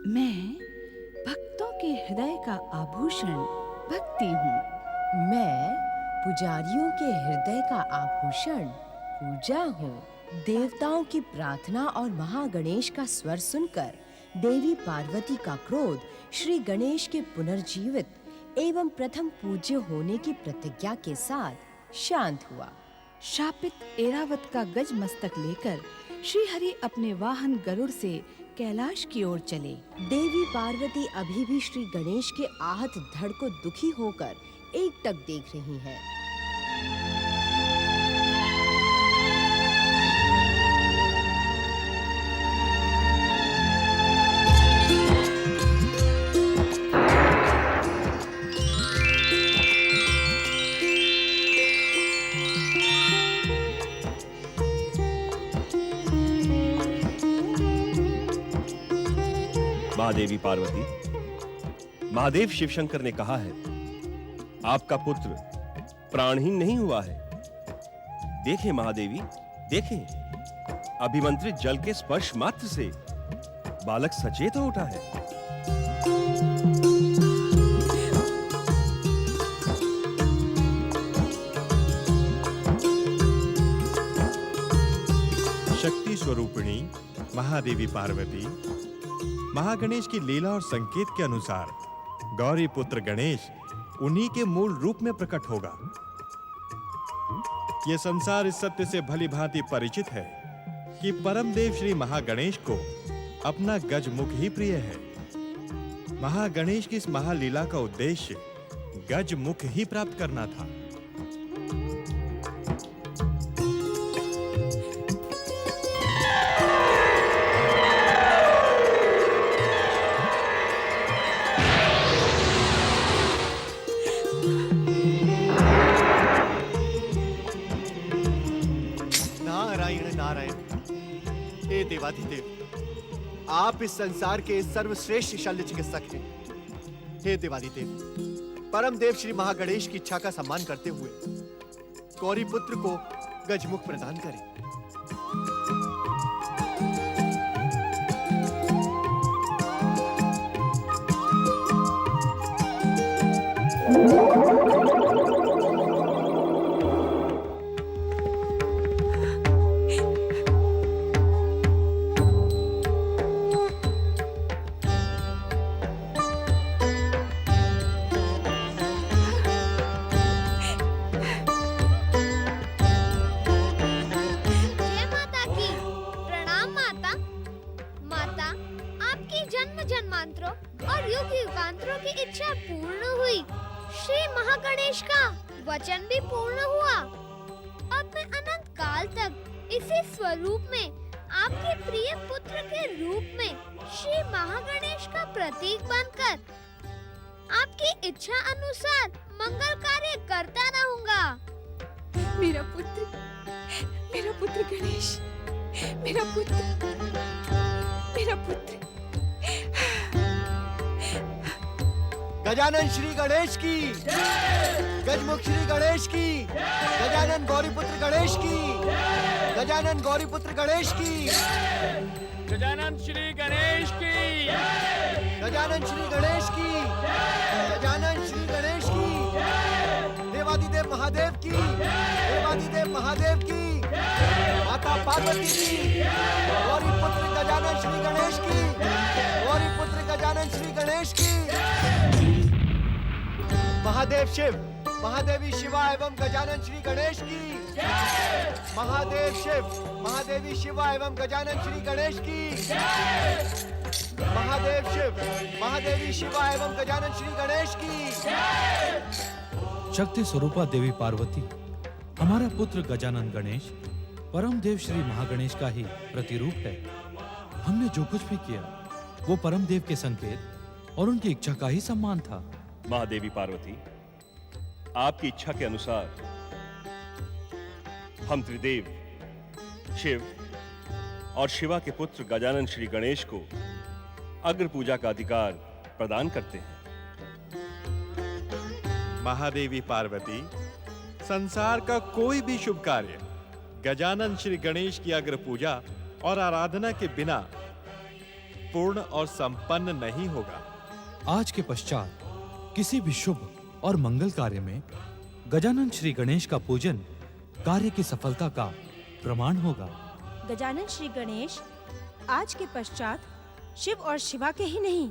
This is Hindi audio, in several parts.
मैं भक्तों के हृदय का आभूषण भक्ति हूँ। मैं पुजारियों के हृदय का आभूषण पूजा हूँ। देवताओं की प्रार्थना और महागणेश का स्वर सुनकर देवी पार्वती का क्रोध श्री गणेश के पुनर्जीवित एवं प्रथम पूज्य होने की प्रतिज्ञा के साथ शांत हुआ। शापित ऐरावत का गज मस्तक लेकर श्री हरि अपने वाहन गरुड़ से कैलाश की ओर चले। देवी पार्वती अभी भी श्री गणेश के आहत धड़ को दुखी होकर एकटक देख रही हैं। महादेवी पार्वती, महादेव शिवशंकर ने कहा है, आपका पुत्र प्राणहीन नहीं हुआ है। देखें महादेवी, देखें, अभिमंत्रित जल के स्पर्श मात्र से बालक सचेत हो उठा है। शक्ति स्वरूपिणी महादेवी पार्वती महागणेश की लीला और संकेत के अनुसार गौरी पुत्र गणेश उन्हीं के मूल रूप में प्रकट होगा। यह संसार इस सत्य से भली भांति परिचित है कि परम देव श्री महागणेश को अपना गजमुख ही प्रिय है। महागणेश की इस महालीला का उद्देश्य गजमुख ही प्राप्त करना था। हे देवाधिदेव, आप इस संसार के सर्वश्रेष्ठ शल्य चिकित्सक हैं। हे देवाधिदेव, परम देव श्री महागणेश की इच्छा का सम्मान करते हुए गौरी पुत्र को गजमुख प्रदान करें। जन्मांतरों और युग युगांतरों की इच्छा पूर्ण हुई। श्री महागणेश का वचन भी पूर्ण हुआ। अब मैं अनंत काल तक इसी स्वरूप में आपके प्रिय पुत्र के रूप में श्री महागणेश का प्रतीक बनकर आपकी इच्छा अनुसार मंगल कार्य करता रहूंगा। मेरा पुत्र गणेश, मेरा पुत्र। गजानन श्री गणेश की, गजमुख श्री गणेश की, गजानन गौरीपुत्र गणेश की, गजानन गौरीपुत्र गणेश की, गजानन श्री गणेश की, गजानन श्री गणेश की, गजानन श्री गणेश की, देवादिदेव महादेव की, देवादिदेव महादेव की, माता पार्वती की, गौरीपुत्र गजानन श्री गणेश की, गौरीपुत्र गजानन श्री गणेश की। महादेव शिव, महादेवी शिवा एवं गजानन श्री गणेश की। महादेव शिव, महादेवी शिवा एवं गजानन श्री गणेश की। महादेव शिव, महादेवी शिवा एवं गजानन श्री गणेश की। शक्ति स्वरूपा देवी पार्वती, हमारा पुत्र गजानन गणेश परम देव श्री महागणेश का ही प्रतिरूप है। हमने जो कुछ भी किया वो परम देव के संकेत और उनकी इच्छा का ही सम्मान था। महादेवी पार्वती, आपकी इच्छा के अनुसार हम त्रिदेव शिव और शिवा के पुत्र गजानन श्री गणेश को अग्र पूजा का अधिकार प्रदान करते हैं। महादेवी पार्वती, संसार का कोई भी शुभ कार्य गजानन श्री गणेश की अग्र पूजा और आराधना के बिना पूर्ण और संपन्न नहीं होगा। आज के पश्चात किसी भी शुभ और मंगल कार्य में गजानन श्री गणेश का पूजन कार्य की सफलता का प्रमाण होगा। गजानन श्री गणेश आज के पश्चात शिव और शिवा के ही नहीं,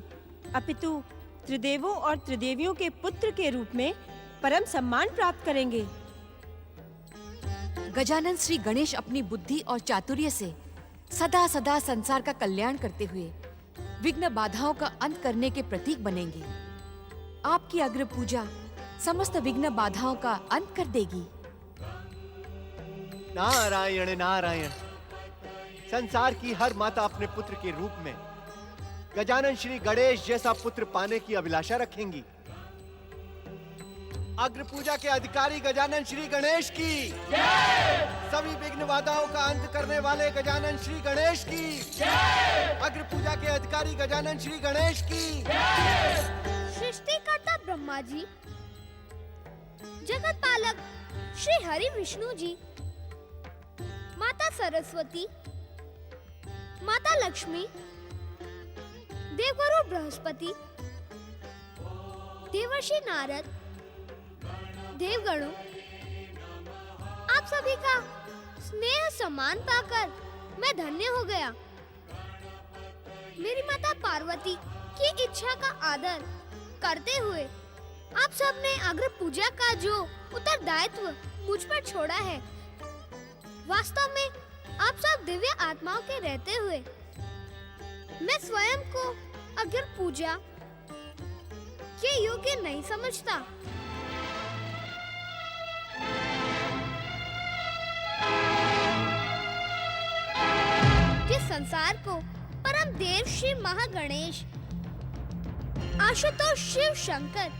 अपितु त्रिदेवों और त्रिदेवियों के पुत्र के रूप में परम सम्मान प्राप्त करेंगे। गजानन श्री गणेश अपनी बुद्धि और चातुर्य से सदा सदा संसार का कल्याण करते हुए विघ्न बाधाओं का अंत करने के प्रतीक बनेंगे। आपकी अग्र पूजा समस्त विघ्न बाधाओं का अंत कर देगी। नारायण नारायण। संसार की हर माता अपने पुत्र के रूप में गजानन श्री गणेश जैसा पुत्र पाने की अभिलाषा रखेंगी। अग्र पूजा के अधिकारी गजानन श्री गणेश की सभी विघ्न बाधाओं का अंत करने वाले गजानन श्री गणेश की अग्र पूजा के अधिकारी गजानन श्री गणेश की सृष्टिकर्ता ब्रह्मा जी, जगत पालक श्री हरि विष्णु जी, माता सरस्वती, माता लक्ष्मी, देवगुरु बृहस्पति, देवर्षि नारद, देवगणों, आप सभी का स्नेह सम्मान पाकर मैं धन्य हो गया। मेरी माता पार्वती की इच्छा का आदर करते हुए आप सब ने अग्र पूजा का जो उत्तरदायित्व मुझ पर छोड़ा है, वास्तव में आप सब दिव्य आत्माओं के रहते हुए मैं स्वयं को अग्र पूजा के योग्य नहीं समझता। जिस संसार को परम देव श्री महागणेश, आशुतोष शिव शंकर,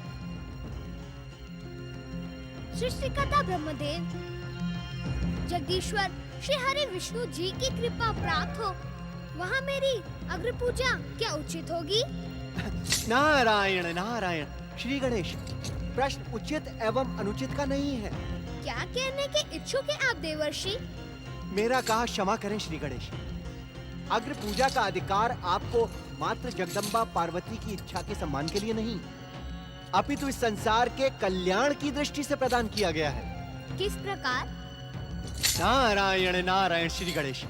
सृष्टिकर्ता ब्रह्मदेव, जगदीश्वर श्री हरि विष्णु जी की कृपा प्राप्त हो, वहाँ मेरी अग्र पूजा क्या उचित होगी? नारायण नारायण। श्री गणेश, प्रश्न उचित एवं अनुचित का नहीं है। क्या कहने के इच्छुक हैं आप देवर्षि? मेरा कहा क्षमा करें श्री गणेश। अग्र पूजा का अधिकार आपको मात्र जगदम्बा पार्वती की इच्छा के सम्मान के लिए नहीं, अपितु इस संसार के कल्याण की दृष्टि से प्रदान किया गया है। किस प्रकार? नारायण नारायण। श्री गणेश,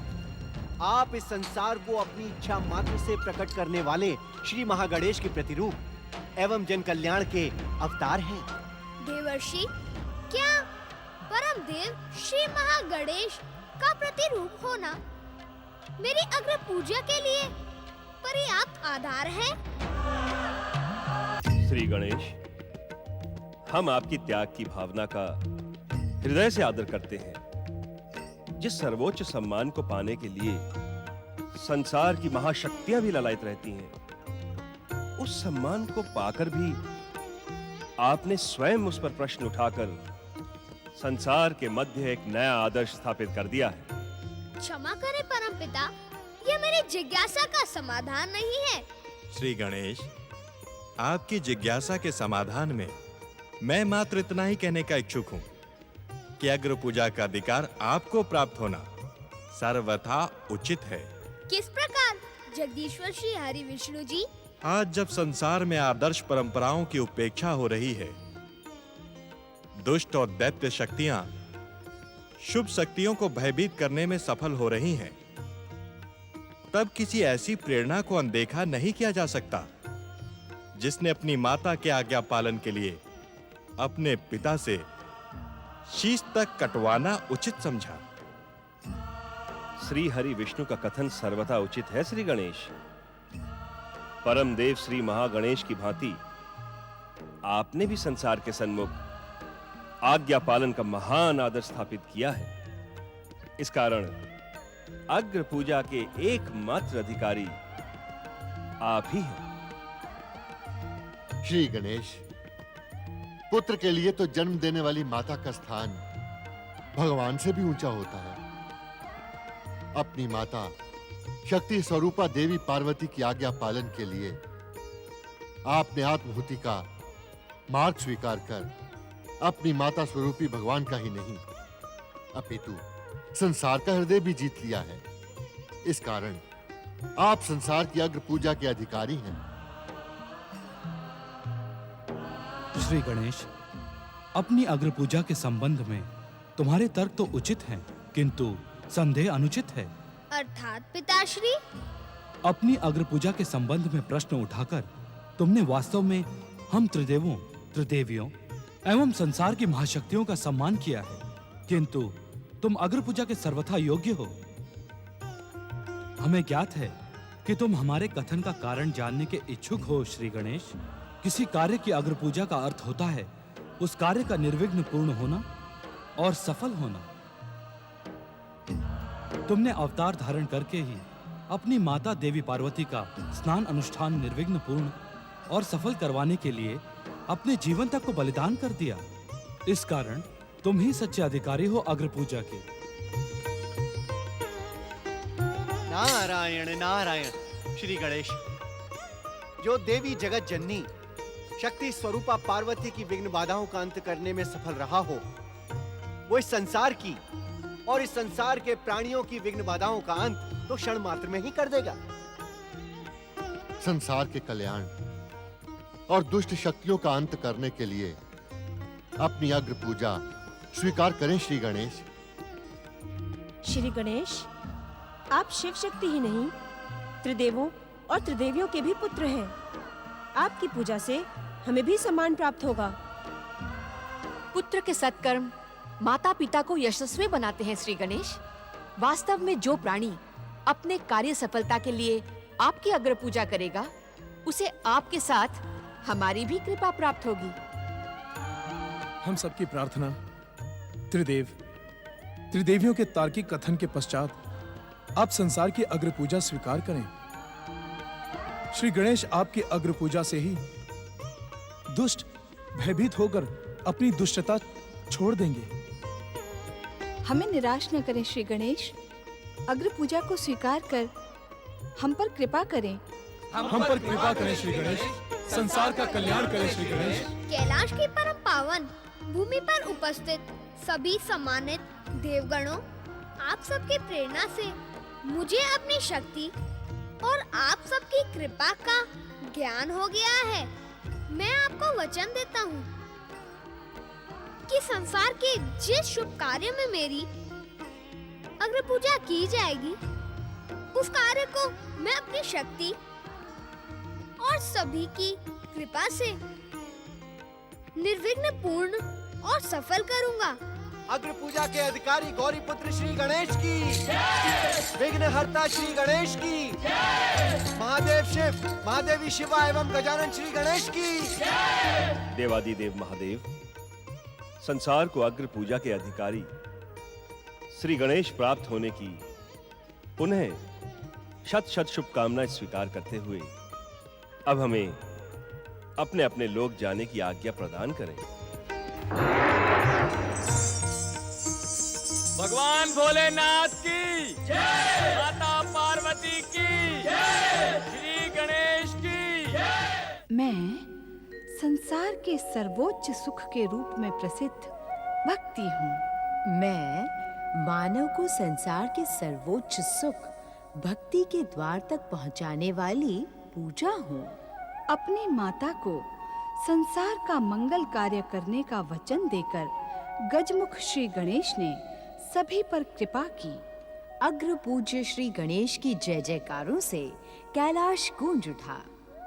आप इस संसार को अपनी इच्छा मात्र से प्रकट करने वाले श्री महागणेश के प्रतिरूप एवं जन कल्याण के अवतार हैं। देवर्षि, क्या परम देव श्री महागणेश का प्रतिरूप होना मेरी अग्र पूजा के लिए पर्याप्त आधार है? श्री गणेश, हम आपकी त्याग की भावना का हृदय से आदर करते हैं। जिस सर्वोच्च सम्मान को पाने के लिए संसार की महाशक्तियां भी ललायत रहती हैं, उस सम्मान को पाकर भी आपने स्वयं उस पर प्रश्न उठाकर संसार के मध्य एक नया आदर्श स्थापित कर दिया है। क्षमा करें परम पिता, यह मेरी जिज्ञासा का समाधान नहीं है। श्री गणेश, आपकी जिज्ञासा के समाधान में मैं मात्र इतना ही कहने का इच्छुक हूँ कि अग्र पूजा का अधिकार आपको प्राप्त होना सर्वथा उचित है। किस प्रकार जगदीश्वर श्री हरि विष्णु जी? आज जब संसार में आदर्श परंपराओं की उपेक्षा हो रही है, दुष्ट और दैत्य शक्तियां शुभ शक्तियों को भयभीत करने में सफल हो रही हैं, तब किसी ऐसी प्रेरणा को अनदेखा नहीं किया जा सकता जिसने अपनी माता के आज्ञा पालन के लिए अपने पिता से शीश तक कटवाना उचित समझा। श्री हरि विष्णु का कथन सर्वथा उचित है। श्री गणेश, परम देव श्री महागणेश की भांति आपने भी संसार के सन्मुख आज्ञा पालन का महान आदर स्थापित किया है। इस कारण अग्र पूजा के एकमात्र अधिकारी आप ही हैं। श्री गणेश, पुत्र के लिए तो जन्म देने वाली माता का स्थान भगवान से भी ऊंचा होता है। अपनी माता शक्ति स्वरूपा देवी पार्वती की आज्ञा पालन के लिए आपने आत्महुति का मार्ग स्वीकार कर अपनी माता स्वरूपी भगवान का ही नहीं, अपितु संसार का हृदय भी जीत लिया है। इस कारण आप संसार की अग्र पूजा के अधिकारी हैं। श्री गणेश, अपनी अग्र पूजा के संबंध में तुम्हारे तर्क तो उचित हैं, किंतु संदेह अनुचित है। अर्थात पिताश्री? अपनी अग्र पूजा के संबंध में प्रश्न उठाकर तुमने वास्तव में हम त्रिदेवों, त्रिदेवियों एवं संसार की महाशक्तियों का सम्मान किया है, किंतु तुम अग्र पूजा के सर्वथा योग्य हो। हमें ज्ञात है कि तुम हमारे कथन का कारण जानने के इच्छुक हो। श्री गणेश, किसी कार्य की अग्र पूजा का अर्थ होता है उस कार्य का निर्विघ्न पूर्ण होना और सफल होना। तुमने अवतार धारण करके ही अपनी माता देवी पार्वती का स्नान अनुष्ठान निर्विघ्न पूर्ण और सफल करवाने के लिए अपने जीवन तक को बलिदान कर दिया। इस कारण तुम ही सच्चे अधिकारी हो अग्र पूजा के। नारायण नारायण। श्री गणेश, जो देवी जगत जननी शक्ति स्वरूपा पार्वती की विघ्न बाधाओं का अंत करने में सफल रहा हो, वो इस संसार की और इस संसार के प्राणियों की विघ्न बाधाओं का अंत तो क्षण मात्र में ही कर देगा। संसार के कल्याण और दुष्ट शक्तियों का अंत करने के लिए अपनी अग्र पूजा स्वीकार करें श्री गणेश। श्री गणेश, आप शिव शक्ति ही नहीं, त्रिदेवों और त्रिदेवियों के भी पुत्र हैं। आपकी पूजा से हमें भी सम्मान प्राप्त होगा। पुत्र के सत्कर्म माता पिता को यशस्वी बनाते हैं। श्री गणेश, वास्तव में जो प्राणी अपने कार्य सफलता के लिए आपकी अग्र पूजा करेगा, उसे आपके साथ हमारी भी कृपा प्राप्त होगी। हम सबकी प्रार्थना त्रिदेवियों के तार्किक कथन के पश्चात आप संसार की अग्र पूजा स्वीकार करें। श्री गणेश, आपकी अग्र पूजा से ही दुष्ट भयभीत होकर अपनी दुष्टता छोड़ देंगे। हमें निराश न करें श्री गणेश, अग्र पूजा को स्वीकार कर हम पर कृपा करें। हम पर कृपा करें श्री गणेश, संसार का कल्याण करें श्री गणेश। कैलाश की परम पावन भूमि पर उपस्थित सभी सम्मानित देवगणों, आप सबकी प्रेरणा से मुझे अपनी शक्ति और आप सबकी कृपा का ज्ञान हो गया है। मैं आपको वचन देता हूँ कि संसार के जिस शुभ कार्य में मेरी अग्र पूजा की जाएगी, उस कार्य को मैं अपनी शक्ति और सभी की कृपा से निर्विघ्न पूर्ण और सफल करूंगा। अग्र पूजा के अधिकारी गौरी पुत्र श्री गणेश की, विघ्न हरता श्री गणेश की, महादेव शिव, महादेवी शिवा एवं गजानन श्री गणेश की। देवादिदेव महादेव, संसार को अग्र पूजा के अधिकारी श्री गणेश प्राप्त होने की पुनः शत शत शुभकामनाएं स्वीकार करते हुए अब हमें अपने अपने लोक जाने की आज्ञा प्रदान करें। भगवान भोलेनाथ की जय, माता पार्वती की जय, श्री गणेश की। मैं संसार के सर्वोच्च सुख के रूप में प्रसिद्ध भक्ति हूँ। मैं मानव को संसार के सर्वोच्च सुख भक्ति के द्वार तक पहुंचाने वाली पूजा हूँ। अपनी माता को संसार का मंगल कार्य करने का वचन देकर गजमुख श्री गणेश ने सभी पर कृपा की। अग्र पूज्य श्री गणेश की जय जयकारों से कैलाश गूंज उठा।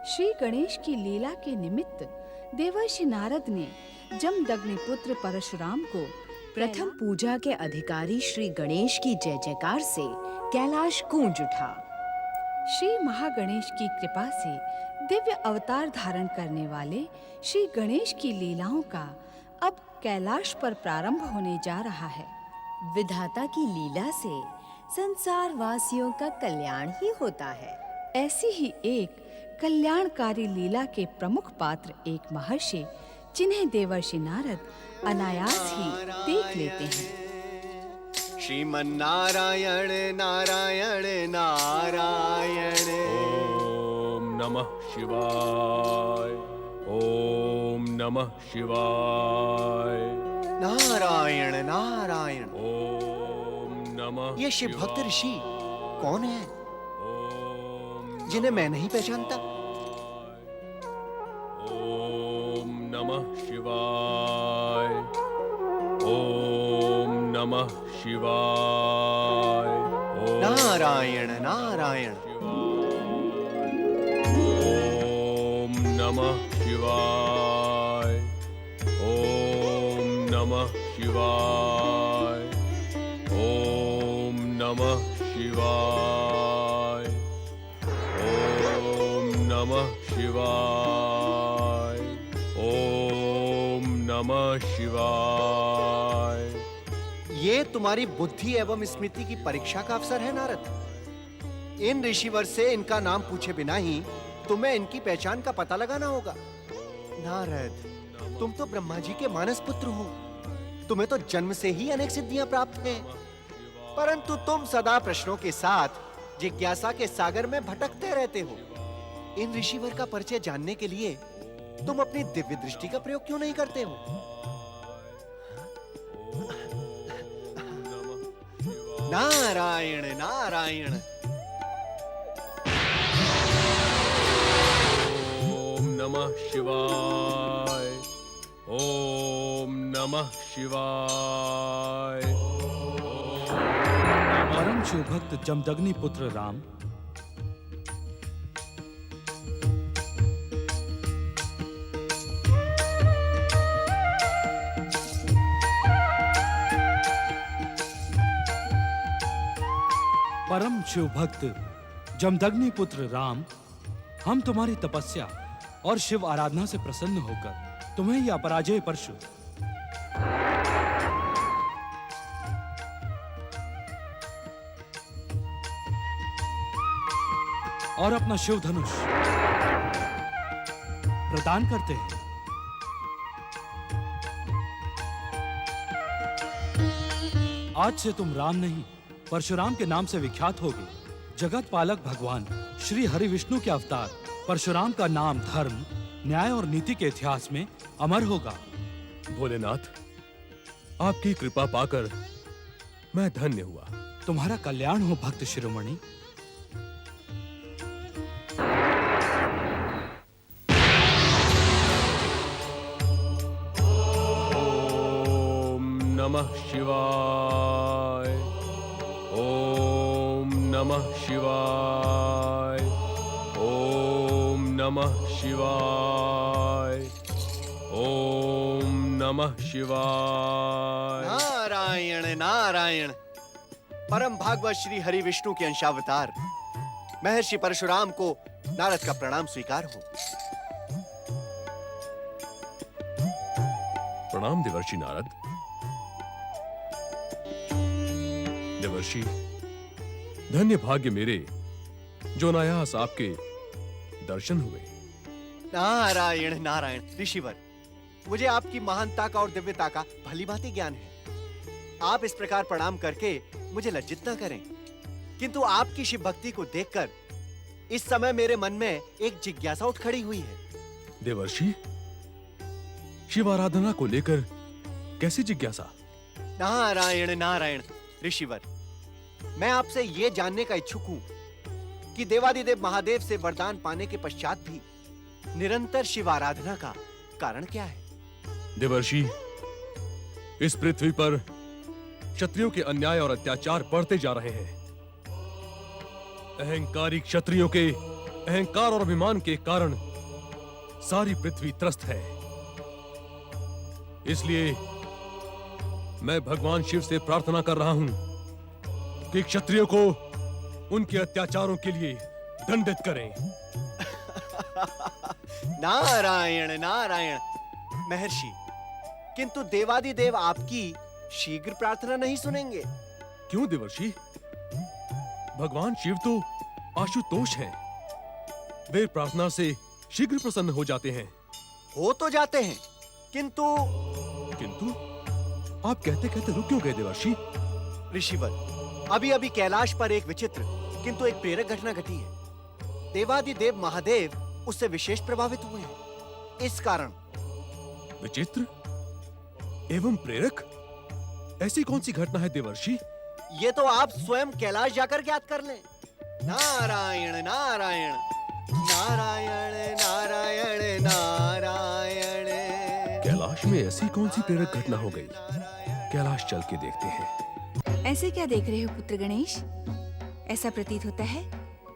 श्री गणेश की लीला के निमित्त देवर्षि नारद ने जमदग्नि पुत्र परशुराम को प्रथम पूजा के अधिकारी श्री गणेश की जय जयकार से कैलाश गूंज उठा। श्री महागणेश की कृपा से दिव्य अवतार धारण करने वाले श्री गणेश की लीलाओं का अब कैलाश पर प्रारंभ होने जा रहा है। विधाता की लीला से संसार वासियों का कल्याण ही होता है। ऐसी ही एक कल्याणकारी लीला के प्रमुख पात्र एक महर्षि, जिन्हें देवर्षि नारद अनायास ही देख लेते हैं। श्रीमन्नारायण नारायण नारायण। ओम नमः शिवाय, ओम नमः शिवाय, नारायण नारायण। ओम नमः। ये शिव भक्त ऋषि कौन है? जिन्हें मैं नहीं पहचानता। ओम नमः शिवाय। ओम नमः शिवाय। ओम नारायण नारायण। ओम नमः शिवाय। ओम नमः शिवाय। ओम नमः शिवाय। ओम नमः शिवाय। ओम नमः शिवाय। ये तुम्हारी बुद्धि एवं स्मृति की परीक्षा का अवसर है नारद। इन ऋषिवर से इनका नाम पूछे बिना ही तुम्हें इनकी पहचान का पता लगाना होगा। नारद, तुम तो ब्रह्मा जी के मानस पुत्र हो। तुम्हें तो जन्म से ही अनेक सिद्धियां प्राप्त हैं, परंतु तुम सदा प्रश्नों के साथ जिज्ञासा के सागर में भटकते रहते हो। इन ऋषिवर का परिचय जानने के लिए तुम अपनी दिव्य दृष्टि का प्रयोग क्यों नहीं करते हो? नारायण नारायण। ओम नमः शिवाय। ओम नमः शिवाय। परम शिव भक्त जमदग्नि पुत्र राम परम शिव भक्त जमदग्नि पुत्र राम, हम तुम्हारी तपस्या और शिव आराधना से प्रसन्न होकर तुम्हें यह अपराजेय परशु और अपना शिव धनुष प्रदान करते हैं। आज से तुम राम नहीं परशुराम के नाम से विख्यात होगे। जगत पालक भगवान श्री हरि विष्णु के अवतार परशुराम का नाम धर्म, न्याय और नीति के इतिहास में अमर होगा। भोलेनाथ, आपकी कृपा पाकर मैं धन्य हुआ। तुम्हारा कल्याण हो भक्त शिरोमणि। ओम नमः शिवाय। ओम नमः शिवाय। ओम नमः शिवाय। ओम नमः शिवाय। नारायण नारायण। परम भागवत श्री हरि विष्णु के अंशावतार महर्षि परशुराम को नारद का प्रणाम स्वीकार हो। प्रणाम देवर्षि नारद। देवर्षि, धन्य भाग्य मेरे जो अनायास आपके दर्शन हुए। नारायण नारायण। ऋषिवर, मुझे आपकी महानता का और दिव्यता का भली भांति ज्ञान है। आप इस प्रकार प्रणाम करके मुझे लज्जित न करें, किंतु आपकी शिव भक्ति को देखकर इस समय मेरे मन में एक जिज्ञासा उठ खड़ी हुई है। देवर्षि, शिव आराधना को लेकर कैसी जिज्ञासा? नारायण नारायण। ऋषिवर, मैं आपसे ये जानने का इच्छुक हूं कि देवादिदेव महादेव से वरदान पाने के पश्चात भी निरंतर शिव आराधना का कारण क्या है? देवर्षि, इस पृथ्वी पर क्षत्रियों के अन्याय और अत्याचार बढ़ते जा रहे हैं। अहंकारी क्षत्रियों के अहंकार और अभिमान के कारण सारी पृथ्वी त्रस्त है। इसलिए मैं भगवान शिव से प्रार्थना कर रहा हूं कि क्षत्रियों को उनके अत्याचारों के लिए दंडित करें। नारायण नारायण। महर्षि, किंतु देवादिदेव आपकी शीघ्र प्रार्थना नहीं सुनेंगे। क्यों देवर्षि? भगवान शिव तो आशुतोष हैं। वे प्रार्थना से शीघ्र प्रसन्न हो जाते हैं। हो तो जाते हैं, किंतु आप कहते कहते रुक क्यों गए देवर्षि? ऋषिवर, अभी अभी कैलाश पर एक विचित्र किंतु एक प्रेरक घटना घटी है। देवादिदेव महादेव उससे विशेष प्रभावित हुए हैं। इस कारण विचित्र एवं प्रेरक? ऐसी कौन सी घटना है देवर्षि? ये तो आप स्वयं कैलाश जाकर ज्ञात कर लें। नारायण नारायण नारायण नारायण नारायण। कैलाश में ऐसी कौन सी प्रेरक घटना हो गई? कैलाश चल के देखते हैं। ऐसे क्या देख रहे हो पुत्र गणेश? ऐसा प्रतीत होता है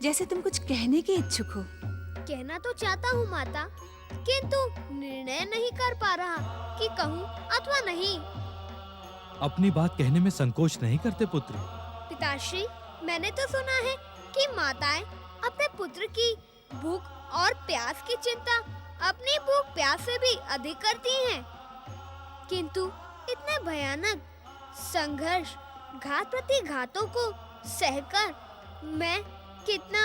जैसे तुम कुछ कहने के इच्छुक हो। कहना तो चाहता हूँ माता, किंतु निर्णय नहीं कर पा रहा कि कहूँ अथवा नहीं। अपनी बात कहने में संकोच नहीं करते पुत्र। पिताश्री, मैंने तो सुना है कि माताएं अपने पुत्र की भूख और प्यास की चिंता अपनी भूख प्यास से भी अधिक करती हैं। किंतु इतने भयानक संघर्ष, घात प्रति घातों को सहकर मैं कितना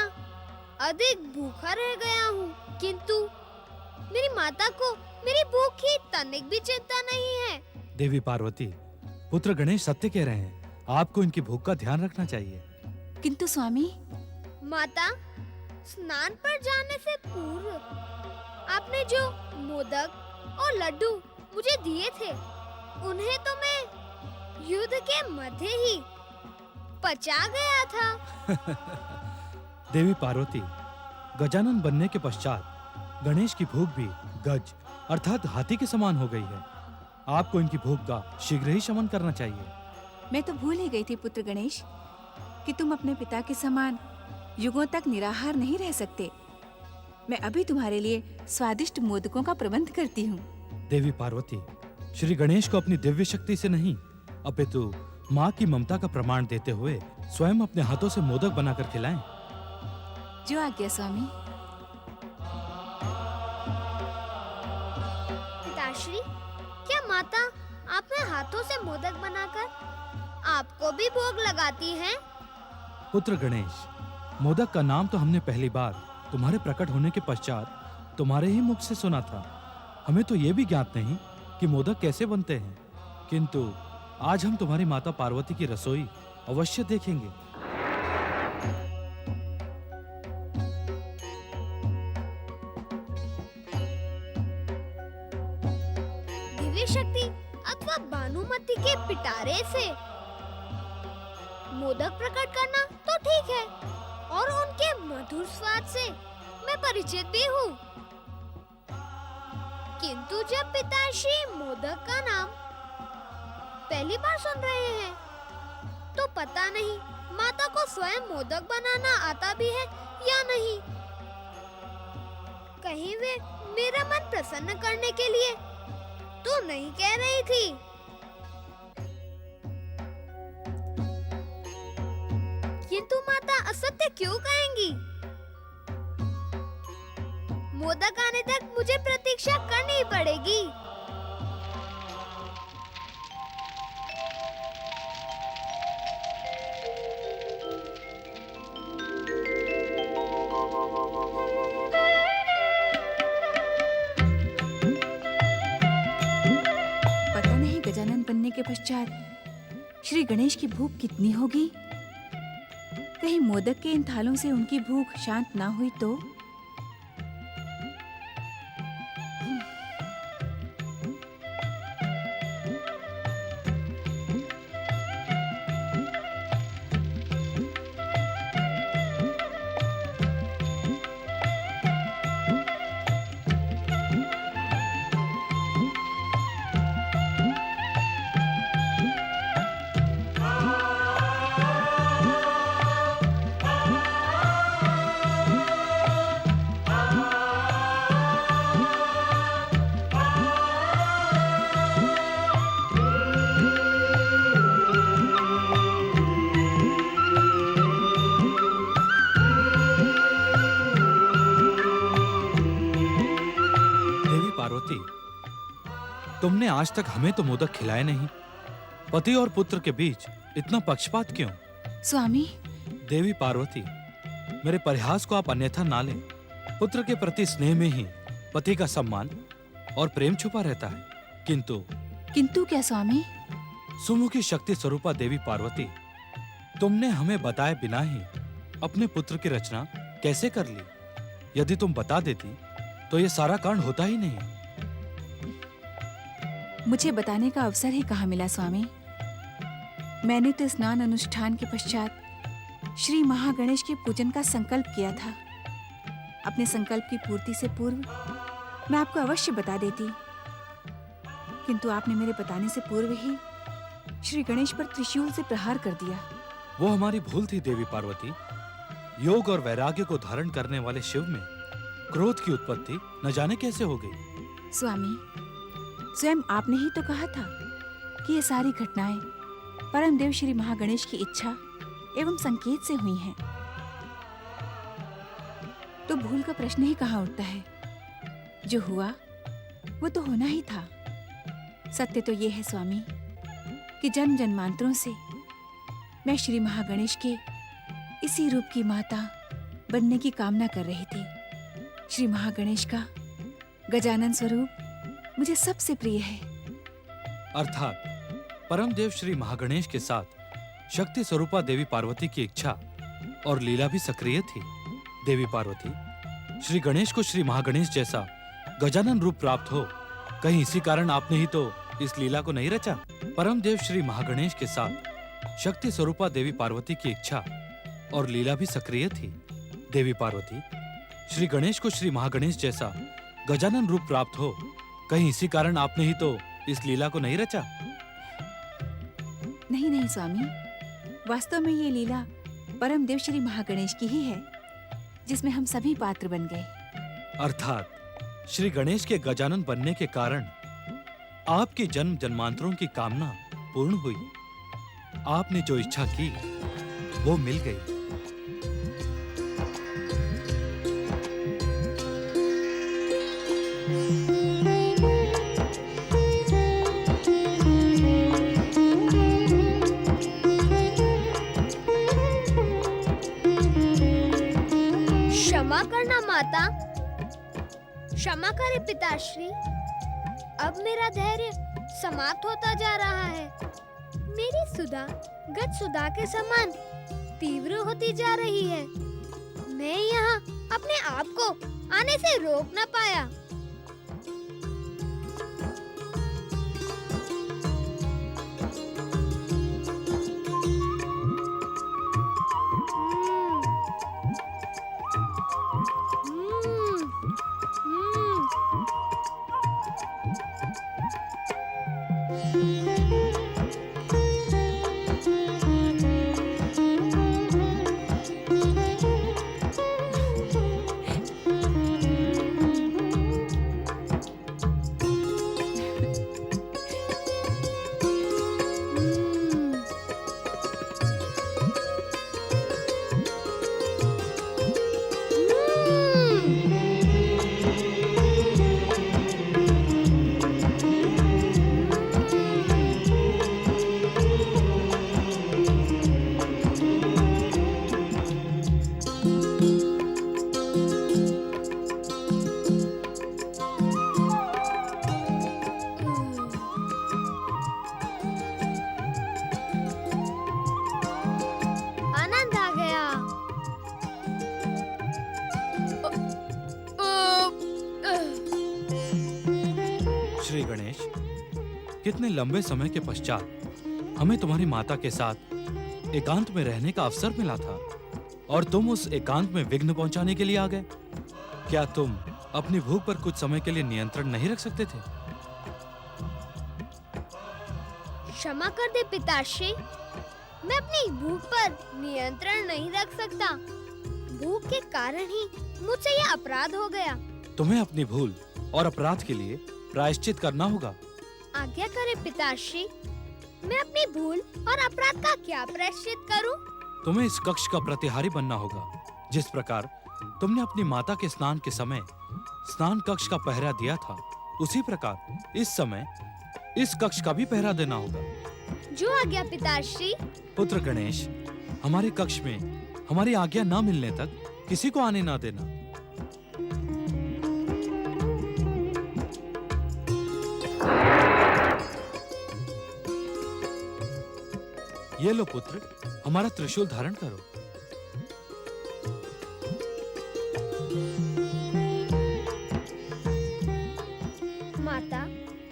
अधिक भूखा रह गया हूँ, किंतु मेरी माता को मेरी भूख की तनिक भी चिंता नहीं है। देवी पार्वती, पुत्र गणेश सत्य कह रहे हैं। आपको इनकी भूख का ध्यान रखना चाहिए। किंतु स्वामी, माता, स्नान पर जाने से पूर्व आपने जो मोदक और लड्डू मुझे दिए थे, उन्हें तो मैं युद्ध के मध्य ही पचा गया था। देवी पार्वती, गजानन बनने के पश्चात गणेश की भूख भी गज अर्थात हाथी के समान हो गई है। आपको इनकी भूख का शीघ्र ही शमन करना चाहिए। मैं तो भूल ही गई थी पुत्र गणेश कि तुम अपने पिता के समान युगों तक निराहार नहीं रह सकते। मैं अभी तुम्हारे लिए स्वादिष्ट मोदकों का प्रबंध करती हूँ। देवी पार्वती, श्री गणेश को अपनी दिव्य शक्ति से नहीं अपितु माँ की ममता का प्रमाण देते हुए स्वयं अपने हाथों से मोदक बनाकर खिलाएं। जो आज्ञा स्वामी। पिताश्री, क्या माता अपने हाथों से मोदक बनाकर आपको भी भोग लगाती हैं? पुत्र गणेश, मोदक का नाम तो हमने पहली बार तुम्हारे प्रकट होने के पश्चात तुम्हारे ही मुख से सुना था। हमें तो ये भी ज्ञात नहीं कि मोदक कैसे बनते हैं, किंतु आज हम तुम्हारी माता पार्वती की रसोई अवश्य देखेंगे। दिव्य शक्ति अथवा भानुमति के पिटारे से मोदक प्रकट करना तो ठीक है, और उनके मधुर स्वाद से मैं परिचित भी हूँ, किंतु जब पिताश्री मोदक का नाम पहली बार सुन रहे हैं, तो पता नहीं माता को स्वयं मोदक बनाना आता भी है या नहीं। कहीं वे मेरा मन प्रसन्न करने के लिए तो नहीं कह रही थी। किंतु माता असत्य क्यों कहेंगी? मोदक आने तक मुझे प्रतीक्षा करनी पड़ेगी। पता नहीं गजानन बनने के पश्चात श्री गणेश की भूख कितनी होगी। कहीं मोदक के इन थालों से उनकी भूख शांत ना हुई तो। तुमने आज तक हमें तो मोदक खिलाए नहीं। पति और पुत्र के बीच इतना पक्षपात क्यों? स्वामी, देवी पार्वती, मेरे परिहास को आप अन्यथा ना लें। पुत्र के प्रति स्नेह में ही पति का सम्मान और प्रेम छुपा रहता है। किंतु क्या स्वामी? सुमुखी शक्ति स्वरूपा देवी पार्वती, तुमने हमें बताए बिना ही अपने पुत्र की रचना कैसे कर ली? यदि तुम बता देती तो ये सारा कांड होता ही नहीं। मुझे बताने का अवसर ही कहाँ मिला स्वामी। मैंने तो स्नान अनुष्ठान के पश्चात श्री महागणेश के पूजन का संकल्प किया था। अपने संकल्प की पूर्ति से पूर्व मैं आपको अवश्य बता देती, किंतु आपने मेरे बताने से पूर्व ही श्री गणेश पर त्रिशूल से प्रहार कर दिया। वो हमारी भूल थी देवी पार्वती। योग और वैराग्य को धारण करने वाले शिव में क्रोध की उत्पत्ति न जाने कैसे हो गई। स्वामी, स्वयं आपने ही तो कहा था कि ये सारी घटनाएं परम देव श्री महागणेश की इच्छा एवं संकेत से हुई हैं। तो भूल का प्रश्न ही कहाँ उठता है। जो हुआ वो तो होना ही था। सत्य तो ये है स्वामी कि जन्म जन्मांतरों से मैं श्री महागणेश के इसी रूप की माता बनने की कामना कर रही थी। श्री महागणेश का गजानन स्वरूप मुझे सबसे प्रिय है। अर्थात परम देव श्री महागणेश के साथ शक्ति स्वरूपा देवी पार्वती की इच्छा और लीला भी सक्रिय थी। देवी पार्वती, श्री गणेश को श्री महागणेश जैसा गजानन रूप प्राप्त हो, कहीं इसी कारण आपने ही तो इस लीला को नहीं रचा। परम देव श्री महागणेश के साथ शक्ति स्वरूपा देवी पार्वती की इच्छा और लीला भी सक्रिय थी। देवी पार्वती, श्री गणेश को श्री महागणेश जैसा गजानन रूप प्राप्त हो, कहीं इसी कारण आपने ही तो इस लीला को नहीं रचा। नहीं नहीं स्वामी, वास्तव में ये लीला परम देव श्री महागणेश की ही है, जिसमें हम सभी पात्र बन गए। अर्थात श्री गणेश के गजानन बनने के कारण आपकी जन्म जन्मांतरों की कामना पूर्ण हुई। आपने जो इच्छा की वो मिल गई। क्षमा करना माता, क्षमा करे पिताश्री। अब मेरा धैर्य समाप्त होता जा रहा है। मेरी सुधा गज सुधा के समान तीव्र होती जा रही है। मैं यहाँ अपने आप को आने से रोक न पाया। श्री गणेश, कितने लंबे समय के पश्चात हमें तुम्हारी माता के साथ एकांत में रहने का अवसर मिला था और तुम उस एकांत में विघ्न पहुंचाने के लिए आ गए। क्या तुम अपनी भूख पर कुछ समय के लिए नियंत्रण नहीं रख सकते थे? क्षमा कर दे पिताश्री, मैं अपनी भूख पर नियंत्रण नहीं रख सकता। भूख के कारण ही मुझसे यह अपराध हो गया। तुम्हें अपनी भूल और अपराध के लिए प्रायश्चित करना होगा। आज्ञा करे पिताश्री, मैं अपनी भूल और अपराध का क्या प्रायश्चित करूं? तुम्हें इस कक्ष का प्रतिहारी बनना होगा। जिस प्रकार तुमने अपनी माता के स्नान के समय स्नान कक्ष का पहरा दिया था, उसी प्रकार इस समय इस कक्ष का भी पहरा देना होगा। जो आज्ञा पिताश्री। पुत्र गणेश, हमारे कक्ष में हमारी आज्ञा न मिलने तक किसी को आने ना देना। ये लो पुत्र, हमारा त्रिशूल धारण करो। माता,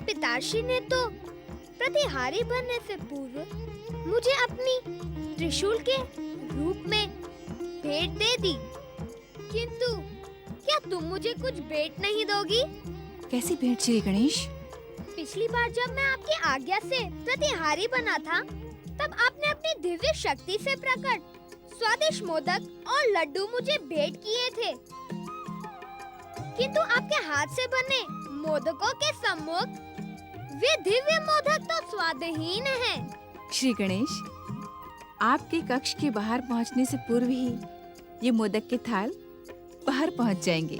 पिताश्री ने तो प्रतिहारी बनने से पूर्व मुझे अपनी त्रिशूल के रूप में भेंट दे दी, किंतु क्या तुम मुझे कुछ भेंट नहीं दोगी? कैसी भेंट श्री गणेश? पिछली बार जब मैं आपकी आज्ञा से प्रतिहारी बना था, तब आपने अपनी दिव्य शक्ति से प्रकट स्वादिष्ट मोदक और लड्डू मुझे भेंट किए थे, किंतु आपके हाथ से बने मोदकों के सम्मुख वे दिव्य मोदक तो स्वादहीन हैं। श्री गणेश, आपके कक्ष के बाहर पहुंचने से पूर्व ही ये मोदक के थाल बाहर पहुंच जाएंगे।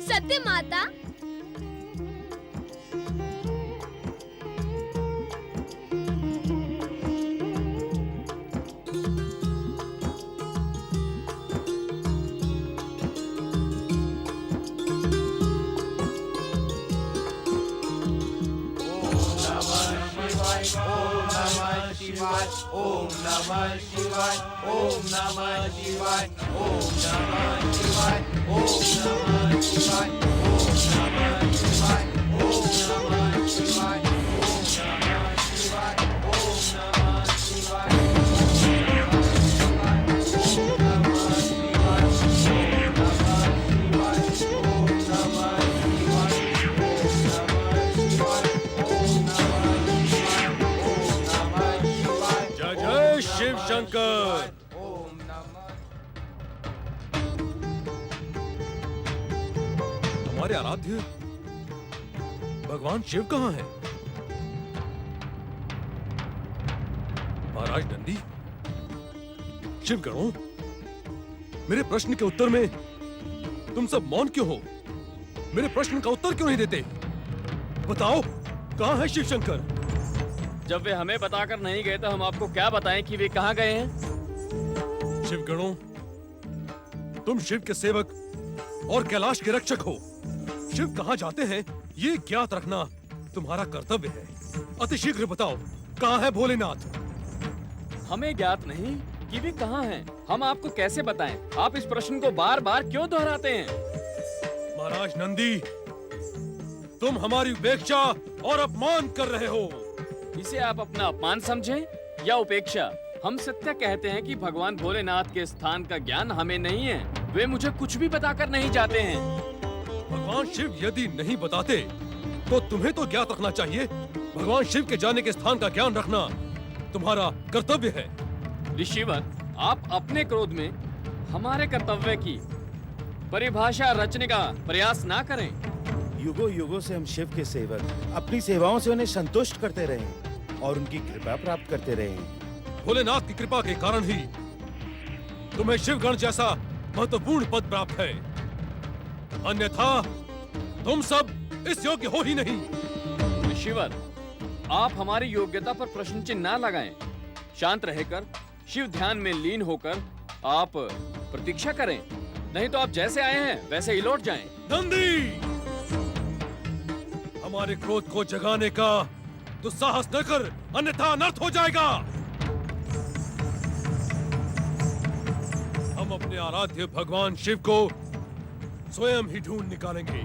सत्य माता। जय जय शिव शंकर। हमारे आराध्य भगवान शिव कहाँ हैं? महाराज नंदी, शिव गणों, मेरे प्रश्न के उत्तर में तुम सब मौन क्यों हो? मेरे प्रश्न का उत्तर क्यों नहीं देते? बताओ, कहाँ है शिव शंकर? जब वे हमें बताकर नहीं गए तो हम आपको क्या बताएं कि वे कहाँ गए हैं? शिव गणों, तुम शिव के सेवक और कैलाश के रक्षक हो। शिव कहाँ जाते हैं ये ज्ञात रखना तुम्हारा कर्तव्य है। अतिशीघ्र बताओ, कहाँ है भोलेनाथ? हमें ज्ञात नहीं कि वे कहाँ हैं। हम आपको कैसे बताएं? आप इस प्रश्न को बार बार क्यों दोहराते हैं? महाराज नंदी, तुम हमारी उपेक्षा और अपमान कर रहे हो। इसे आप अपना अपमान समझें या उपेक्षा? हम सत्य कहते हैं कि भगवान भोलेनाथ के स्थान का ज्ञान हमें नहीं है। वे मुझे कुछ भी बताकर नहीं जाते हैं। भगवान शिव यदि नहीं बताते तो तुम्हें तो ज्ञात रखना चाहिए। भगवान शिव के जाने के स्थान का ज्ञान रखना तुम्हारा कर्तव्य है। ऋषिवर, आप अपने क्रोध में हमारे कर्तव्य की परिभाषा रचने का प्रयास ना करें। युगों युगों से हम शिव के सेवक अपनी सेवाओं से उन्हें संतुष्ट करते रहे हैं और उनकी कृपा प्राप्त करते रहे हैं। भोलेनाथ की कृपा के कारण ही तुम्हें शिवगण जैसा महत्वपूर्ण पद प्राप्त है, अन्यथा तुम सब इस योग्य हो ही नहीं। ऋषिवर, आप हमारी योग्यता पर प्रश्न चिन्ह ना लगाएं। शांत रहकर शिव ध्यान में लीन होकर आप प्रतीक्षा करें, नहीं तो आप जैसे आए हैं वैसे ही लौट जाएं। नंदी, हमारे क्रोध को जगाने का दुस्साहस न कर, अन्यथा अनर्थ हो जाएगा। हम अपने आराध्य भगवान शिव को स्वयं ही ढूंढ निकालेंगे।